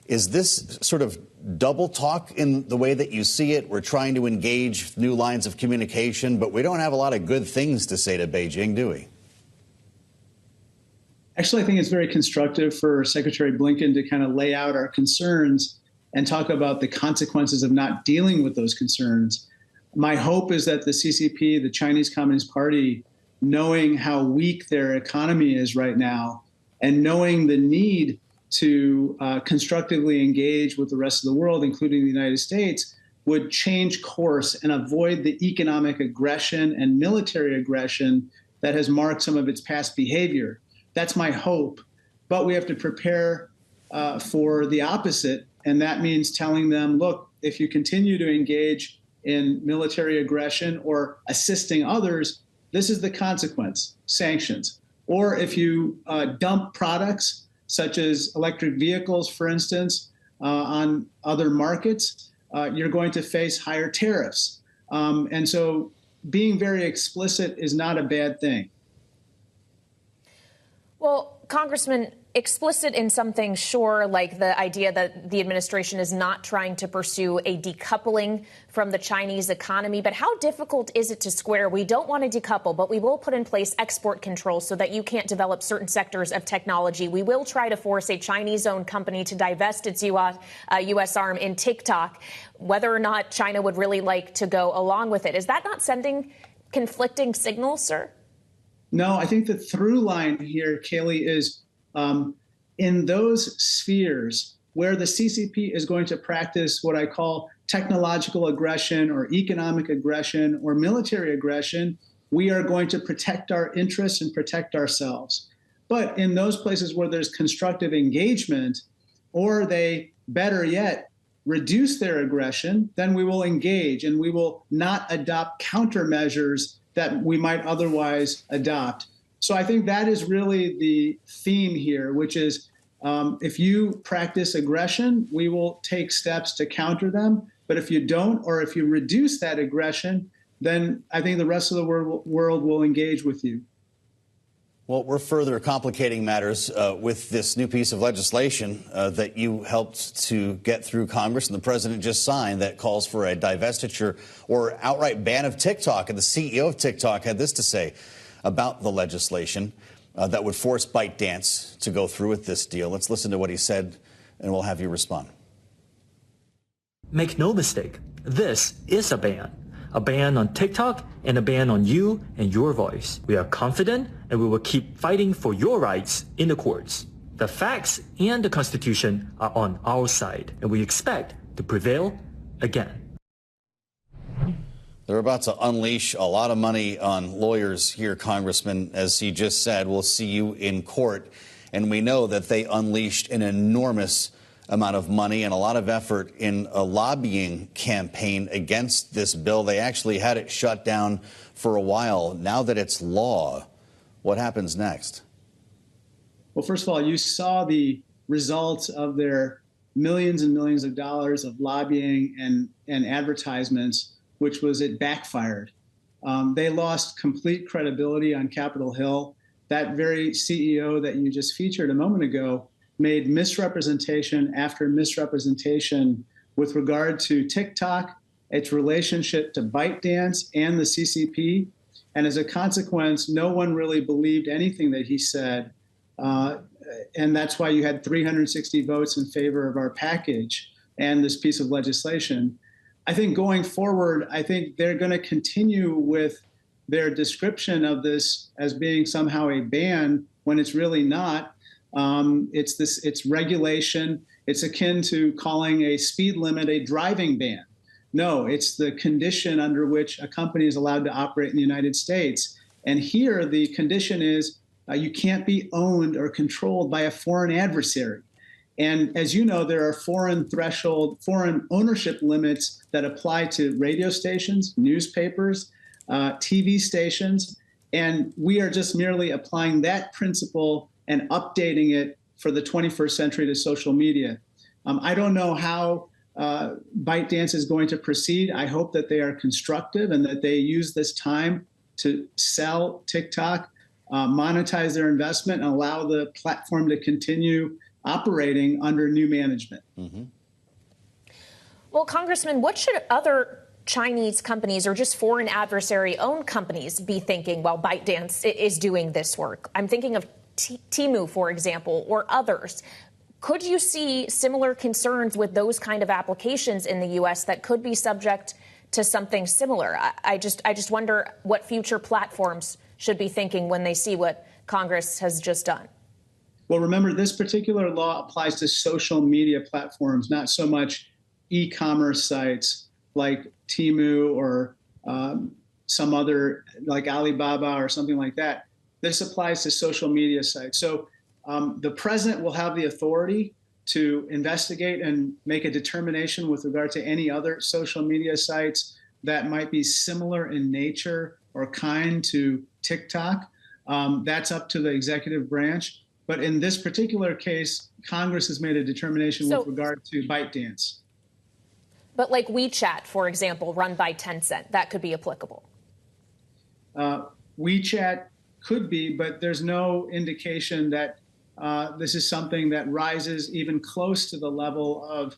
Is this sort of double talk in the way that you see it? We're trying to engage new lines of communication, but we don't have a lot of good things to say to Beijing, do we? Actually, I think it's very constructive for Secretary Blinken to kind of lay out our concerns and talk about the consequences of not dealing with those concerns. My hope is that the CCP, the Chinese Communist Party, knowing how weak their economy is right now and knowing the need to constructively engage with the rest of the world, including the United States, would change course and avoid the economic aggression and military aggression that has marked some of its past behavior. That's my hope. But we have to prepare for the opposite. And that means telling them, look, if you continue to engage in military aggression or assisting others, this is the consequence, sanctions. Or if you dump products such as electric vehicles, for instance, on other markets, you're going to face higher tariffs. And so being very explicit is not a bad thing. Well, Congressman, explicit in some things, sure, like the idea that the administration is not trying to pursue a decoupling from the Chinese economy. But how difficult is it to square? We don't want to decouple, but we will put in place export controls so that you can't develop certain sectors of technology. We will try to force a Chinese-owned company to divest its U.S. arm in TikTok, whether or not China would really like to go along with it. Is that not sending conflicting signals, sir? No, I think the through line here, Kayleigh, is in those spheres where the CCP is going to practice what I call technological aggression or economic aggression or military aggression, we are going to protect our interests and protect ourselves. But in those places where there's constructive engagement, or they, better yet, reduce their aggression, then we will engage and we will not adopt countermeasures that we might otherwise adopt. So I think that is really the theme here, which is if you practice aggression, we will take steps to counter them. But if you don't, or if you reduce that aggression, then I think the rest of the world will engage with you. Well, we're further complicating matters with this new piece of legislation that you helped to get through Congress and the president just signed that calls for a divestiture or outright ban of TikTok. And the CEO of TikTok had this to say about the legislation that would force ByteDance to go through with this deal. Let's listen to what he said, and we'll have you respond. Make no mistake, this is a ban on TikTok and a ban on you and your voice. We are confident and we will keep fighting for your rights in the courts. The facts and the Constitution are on our side, and we expect to prevail again. They're about to unleash a lot of money on lawyers here, Congressman. As he just said, we'll see you in court. And we know that they unleashed an enormous amount of money and a lot of effort in a lobbying campaign against this bill. They actually had it shut down for a while. Now that it's law, what happens next? Well, first of all, you saw the results of their millions and millions of dollars of lobbying and advertisements, which was it backfired. They lost complete credibility on Capitol Hill. That very CEO that you just featured a moment ago made misrepresentation after misrepresentation with regard to TikTok, its relationship to ByteDance and the CCP. And as a consequence, no one really believed anything that he said. And that's why you had 360 votes in favor of our package and this piece of legislation. I think going forward, I think they're going to continue with their description of this as being somehow a ban when it's really not. It's regulation. It's akin to calling a speed limit a driving ban. No, it's the condition under which a company is allowed to operate in the United States. And here the condition is you can't be owned or controlled by a foreign adversary. And as you know, there are foreign ownership limits that apply to radio stations, newspapers, TV stations. And we are just merely applying that principle and updating it for the 21st century to social media. I don't know how ByteDance is going to proceed. I hope that they are constructive and that they use this time to sell TikTok, monetize their investment, and allow the platform to continue operating under new management. Mm-hmm. Well, Congressman, what should other Chinese companies or just foreign adversary-owned companies be thinking while ByteDance is doing this work? I'm thinking of Temu, for example, or others. Could you see similar concerns with those kind of applications in the U.S. that could be subject to something similar? I just wonder what future platforms should be thinking when they see what Congress has just done. Well, remember, this particular law applies to social media platforms, not so much e-commerce sites like Temu or some other like Alibaba or something like that. This applies to social media sites. So the president will have the authority to investigate and make a determination with regard to any other social media sites that might be similar in nature or kind to TikTok. That's up to the executive branch. But in this particular case, Congress has made a determination with regard to ByteDance. But like WeChat, for example, run by Tencent, that could be applicable. WeChat could be, but there's no indication that this is something that rises even close to the level of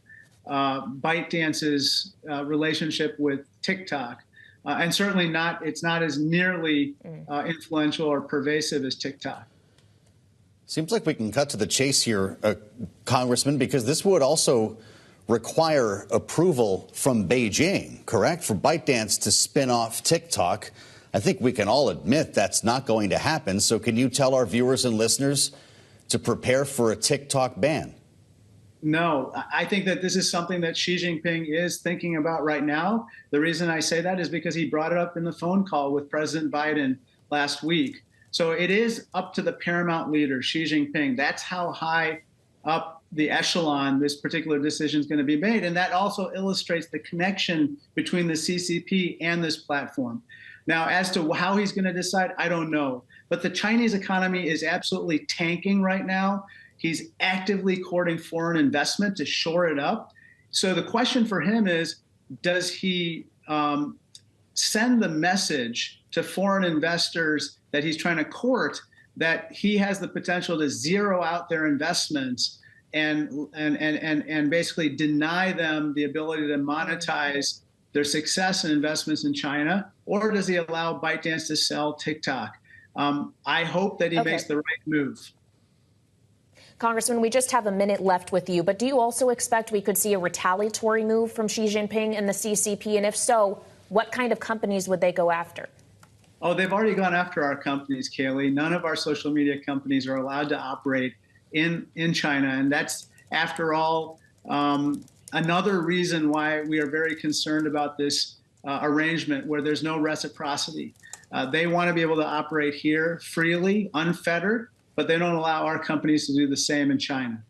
ByteDance's relationship with TikTok. And certainly not, it's not as nearly influential or pervasive as TikTok. Seems like we can cut to the chase here, Congressman, because this would also require approval from Beijing, correct? For ByteDance to spin off TikTok. I think we can all admit that's not going to happen. So can you tell our viewers and listeners to prepare for a TikTok ban? No, I think that this is something that Xi Jinping is thinking about right now. The reason I say that is because he brought it up in the phone call with President Biden last week. So it is up to the paramount leader, Xi Jinping. That's how high up the echelon this particular decision is going to be made. And that also illustrates the connection between the CCP and this platform. Now, as to how he's going to decide, I don't know. But the Chinese economy is absolutely tanking right now. He's actively courting foreign investment to shore it up. So the question for him is, does he send the message to foreign investors that he's trying to court that he has the potential to zero out their investments and basically deny them the ability to monetize their success and investments in China? Or does he allow ByteDance to sell TikTok? I hope that he makes the right move. Congressman, we just have a minute left with you, but do you also expect we could see a retaliatory move from Xi Jinping and the CCP? And if so, what kind of companies would they go after? Oh, they've already gone after our companies, Kayleigh. None of our social media companies are allowed to operate in China. And that's, after all, another reason why we are very concerned about this arrangement where there's no reciprocity. They want to be able to operate here freely, unfettered, but they don't allow our companies to do the same in China.